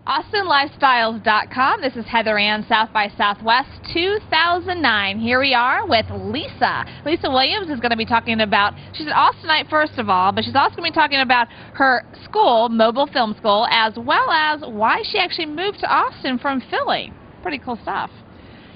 AustinLifestyles.com. This is Heather Ann, South by Southwest 2009. Here we are with Lisa. Lisa Williams is going to be talking about, she's an Austinite first of all, but she's also going to be talking about her school, Mobile Film School, as well as why she actually moved to Austin from Philly. Pretty cool stuff.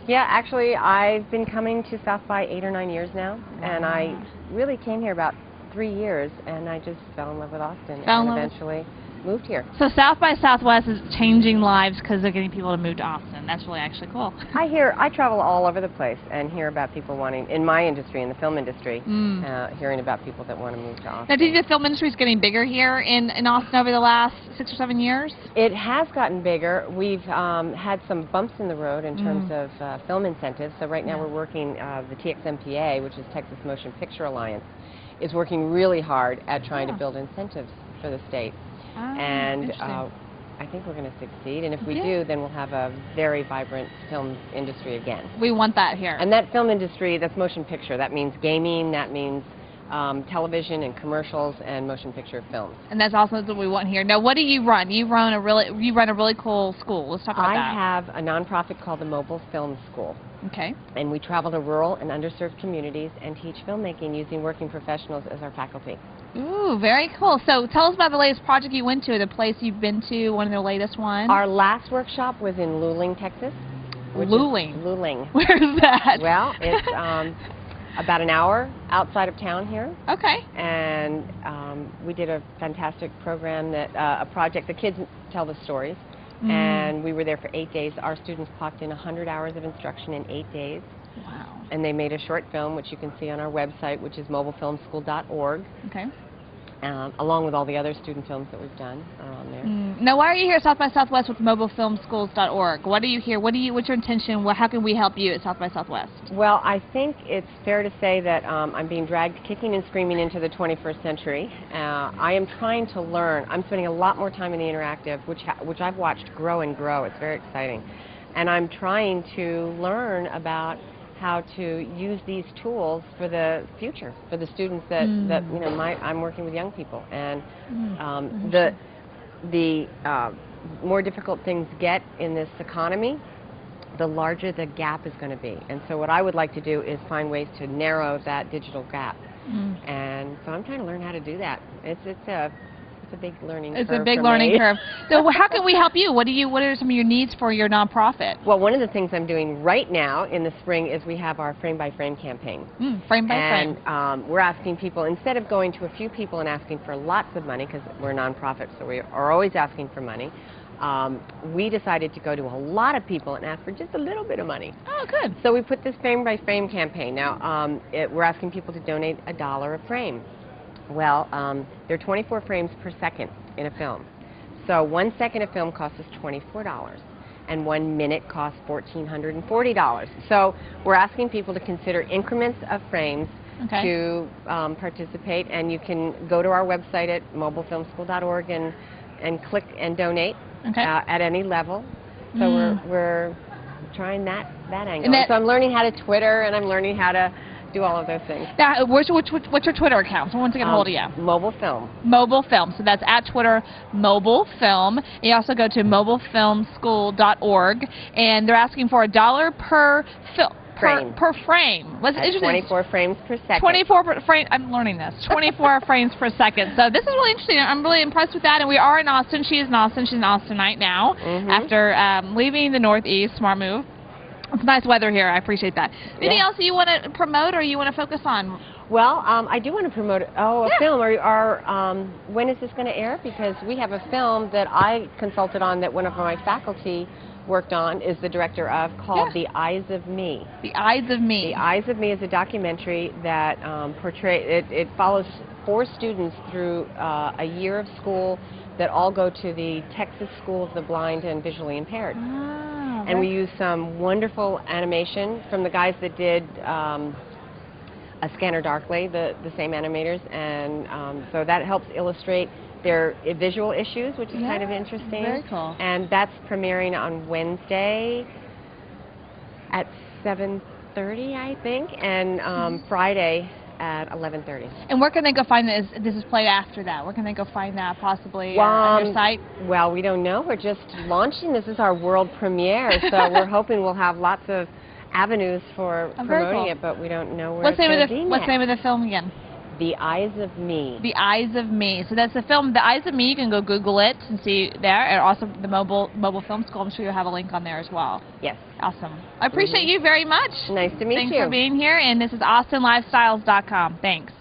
Yeah, actually, I've been coming to South by 8 or 9 years now, and I really came here about 3 years, and I just fell in love with Austin and eventually moved here. So South by Southwest is changing lives because they're getting people to move to Austin. That's really actually cool. I travel all over the place and hear about people wanting, in my industry, in the film industry, hearing about people that want to move to Austin. Now, do you think the film industry is getting bigger here in Austin over the last 6 or 7 years? It has gotten bigger. We've had some bumps in the road in terms of film incentives. So right now we're working, the TXMPA, which is Texas Motion Picture Alliance, is working really hard at trying to build incentives for the state. And I think we're going to succeed, and if we do, then we'll have a very vibrant film industry again. We want that here. And that film industry, that's motion picture. That means gaming, that means television and commercials and motion picture films. And that's also what we want here. Now, what do you run? You run a really cool school. Let's talk about that. I have a nonprofit called the Mobile Film School. Okay. And we travel to rural and underserved communities and teach filmmaking using working professionals as our faculty. Ooh, very cool. So tell us about the latest project you went to, the place you've been to, one of the latest ones. Our last workshop was in Luling, Texas. Luling? Luling. Where's that? Well, it's about an hour outside of town here. Okay. And we did a fantastic program, a project, the kids tell the stories. And we were there for 8 days. Our students clocked in 100 hours of instruction in 8 days. Wow. And they made a short film, which you can see on our website, which is mobilefilmschool.org. Okay. Along with all the other student films that we've done are on there. Now, why are you here at South by Southwest with mobilefilmschools.org? What are you here? What's your intention? How can we help you at South by Southwest? Well, I think it's fair to say that I'm being dragged kicking and screaming into the 21st century. I am trying to learn. I'm spending a lot more time in the interactive, which I've watched grow and grow. It's very exciting. And I'm trying to learn about how to use these tools for the future, for the students that you know, I'm working with young people, and the more difficult things get in this economy, the larger the gap is going to be. And so what I would like to do is find ways to narrow that digital gap. And so I'm trying to learn how to do that. It's a big learning curve. It's a big learning curve. So how can we help you? What are some of your needs for your nonprofit? Well, one of the things I'm doing right now in the spring is we have our Frame by Frame campaign. Frame by Frame. And we're asking people, instead of going to a few people and asking for lots of money, because we're a nonprofit, so we are always asking for money, we decided to go to a lot of people and ask for just a little bit of money. Oh, good. So we put this Frame by Frame campaign. Now, we're asking people to donate $1 a frame. Well, there are 24 frames per second in a film. So 1 second of film costs us $24, and 1 minute costs $1,440. So we're asking people to consider increments of frames to participate, and you can go to our website at mobilefilmschool.org and click and donate at any level. So we're trying that angle. So I'm learning how to Twitter, and I'm learning how to do all of those things. Now, what's your Twitter account? So once I get a hold of you. Mobile Film. Mobile Film. So that's at Twitter, Mobile Film. You also go to mobilefilmschool.org, and they're asking for $1 per film. Per frame. What's interesting? 24 frames per second. 24 frames. I'm learning this. 24 frames per second. So this is really interesting. I'm really impressed with that. And we are in Austin. She is in Austin. She's an Austinite now. After leaving the Northeast. Smart move. It's nice weather here. I appreciate that. Anything else you want to promote or you want to focus on? Well, I do want to promote a film. When is this going to air? Because we have a film that I consulted on that one of my faculty worked on, is the director of, called The Eyes of Me. The Eyes of Me. The Eyes of Me is a documentary that it follows 4 students through a year of school that all go to the Texas School of the Blind and Visually Impaired. And we use some wonderful animation from the guys that did A Scanner Darkly, the same animators, and so that helps illustrate their visual issues, which is kind of interesting. Very cool. And that's premiering on Wednesday at 7:30, I think, and Friday at 11:30. And where can they go find this? This is played after that. Where can they go find that? Possibly on your site? Well, we don't know. We're just launching. This is our world premiere, so we're hoping we'll have lots of avenues for promoting it, but we don't know where what's it's going to be next. What's the name of the film again? The Eyes of Me. The Eyes of Me. So that's the film, The Eyes of Me. You can go Google it and see there. And also the mobile film school. I'm sure you'll have a link on there as well. Yes. Awesome. I appreciate you very much. Nice to meet you. Thanks for being here. And this is AustinLifestyles.com. Thanks.